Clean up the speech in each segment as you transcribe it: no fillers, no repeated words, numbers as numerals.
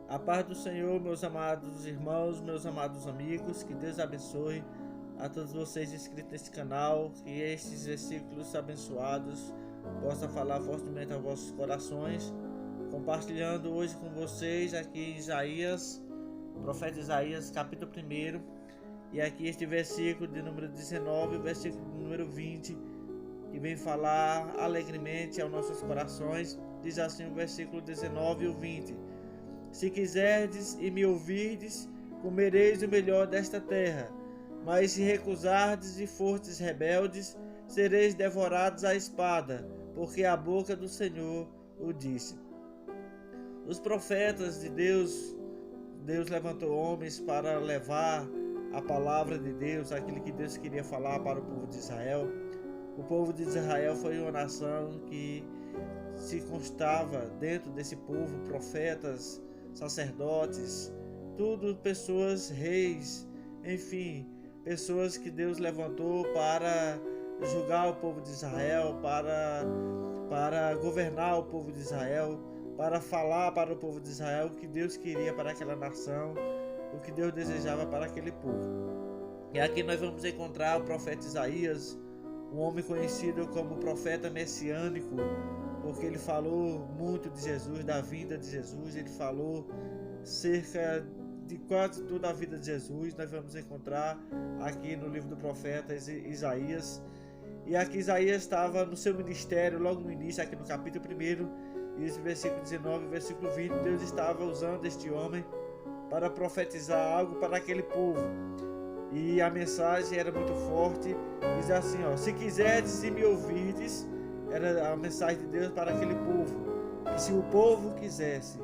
A paz do Senhor, meus amados irmãos, meus amados amigos, que Deus abençoe a todos vocês inscritos nesse canal, que estes versículos abençoados possam falar fortemente aos vossos corações, compartilhando hoje com vocês aqui Isaías, profeta Isaías, capítulo 1, e aqui este versículo de número 19, o versículo de número 20, que vem falar alegremente aos nossos corações. Diz assim o versículo 19 e o 20: Se quiserdes e me ouvirdes, comereis o melhor desta terra. Mas se recusardes e fordes rebeldes, sereis devorados à espada, porque a boca do Senhor o disse. Os profetas de Deus levantou homens para levar a palavra de Deus, aquilo que Deus queria falar para o povo de Israel. O povo de Israel foi uma nação que se constava dentro desse povo profetas, sacerdotes, tudo pessoas, reis, enfim, pessoas que Deus levantou para julgar o povo de Israel, para governar o povo de Israel, para falar para o povo de Israel o que Deus queria para aquela nação, o que Deus desejava para aquele povo. E aqui nós vamos encontrar o profeta Isaías, um homem conhecido como profeta messiânico, porque ele falou muito de Jesus, da vinda de Jesus. Ele falou cerca de quase toda a vida de Jesus. Nós vamos encontrar aqui no livro do profeta Isaías. E aqui Isaías estava no seu ministério, logo no início, aqui no capítulo 1, e esse versículo 19 e versículo 20, Deus estava usando este homem para profetizar algo para aquele povo. E a mensagem era muito forte, diz assim, se quiserdes e me ouvirdes, era a mensagem de Deus para aquele povo. E se o povo quisesse,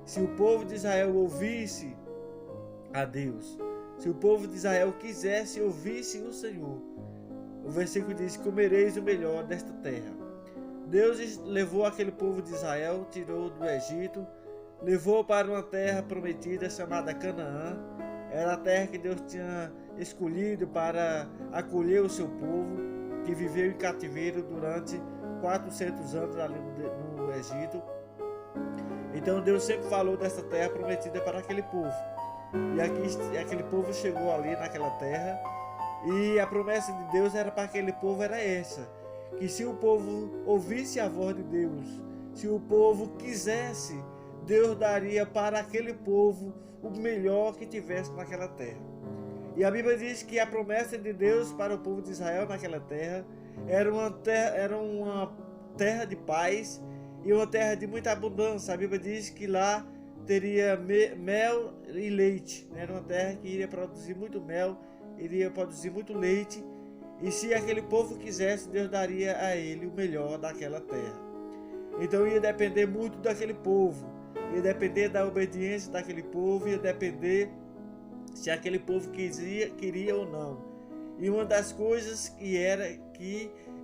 se o povo de Israel ouvisse a Deus, se o povo de Israel quisesse e ouvisse o Senhor, o versículo diz: comereis o melhor desta terra. Deus levou aquele povo de Israel, tirou do Egito, levou para uma terra prometida chamada Canaã. Era a terra que Deus tinha escolhido para acolher o seu povo, que viveu em cativeiro durante 400 anos ali no Egito. Então Deus sempre falou dessa terra prometida para aquele povo. E aquele povo chegou ali naquela terra, e a promessa de Deus era para aquele povo era essa: que se o povo ouvisse a voz de Deus, se o povo quisesse, Deus daria para aquele povo o melhor que tivesse naquela terra. E a Bíblia diz que a promessa de Deus para o povo de Israel naquela terra era uma terra de paz e uma terra de muita abundância. A Bíblia diz que lá teria mel e leite. Era uma terra que iria produzir muito mel, iria produzir muito leite. E se aquele povo quisesse, Deus daria a ele o melhor daquela terra. Então ia depender muito daquele povo, ia depender da obediência daquele povo, ia depender se aquele povo queria ou não. E uma das coisas que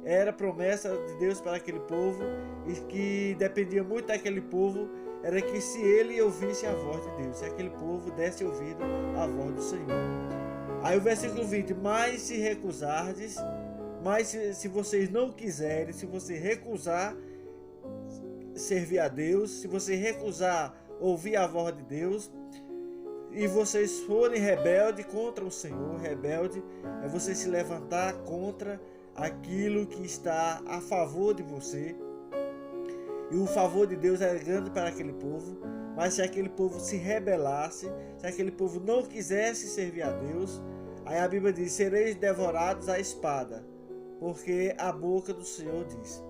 era promessa de Deus para aquele povo, e que dependia muito daquele povo, era que se ele ouvisse a voz de Deus, se aquele povo desse ouvido à voz do Senhor. Aí o versículo 20: mas se recusardes, mas se vocês não quiserem, se você recusar servir a Deus, se você recusar ouvir a voz de Deus, e vocês forem rebelde contra o Senhor, rebelde é você se levantar contra aquilo que está a favor de você. E o favor de Deus é grande para aquele povo, mas se aquele povo se rebelasse, se aquele povo não quisesse servir a Deus, aí a Bíblia diz: sereis devorados à espada, porque a boca do Senhor diz.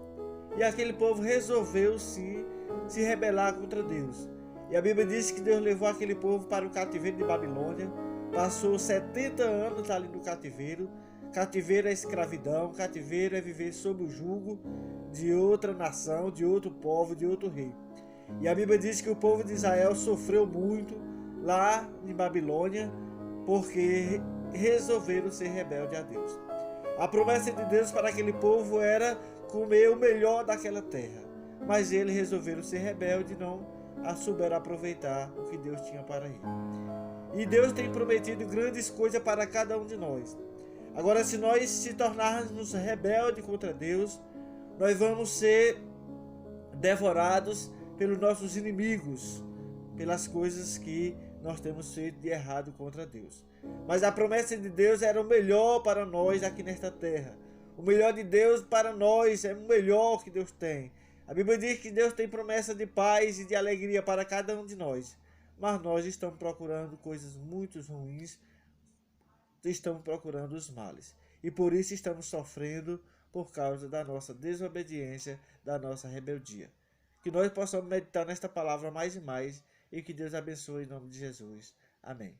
E aquele povo resolveu se rebelar contra Deus. E a Bíblia diz que Deus levou aquele povo para o cativeiro de Babilônia, passou 70 anos ali no cativeiro. Cativeiro é escravidão, cativeiro é viver sob o jugo de outra nação, de outro povo, de outro rei. E a Bíblia diz que o povo de Israel sofreu muito lá em Babilônia, porque resolveram ser rebeldes a Deus. A promessa de Deus para aquele povo era comer o melhor daquela terra, mas eles resolveram ser rebeldes e não souberam aproveitar o que Deus tinha para ele. E Deus tem prometido grandes coisas para cada um de nós. Agora, se nós se tornarmos rebeldes contra Deus, nós vamos ser devorados pelos nossos inimigos. pelas coisas que nós temos feito de errado contra Deus. Mas a promessa de Deus era o melhor para nós aqui nesta terra. O melhor de Deus para nós é o melhor que Deus tem. A Bíblia diz que Deus tem promessa de paz e de alegria para cada um de nós. Mas nós estamos procurando coisas muito ruins, estamos procurando os males. E por isso estamos sofrendo por causa da nossa desobediência, da nossa rebeldia. Que nós possamos meditar nesta palavra mais e mais e que Deus abençoe em nome de Jesus. Amém.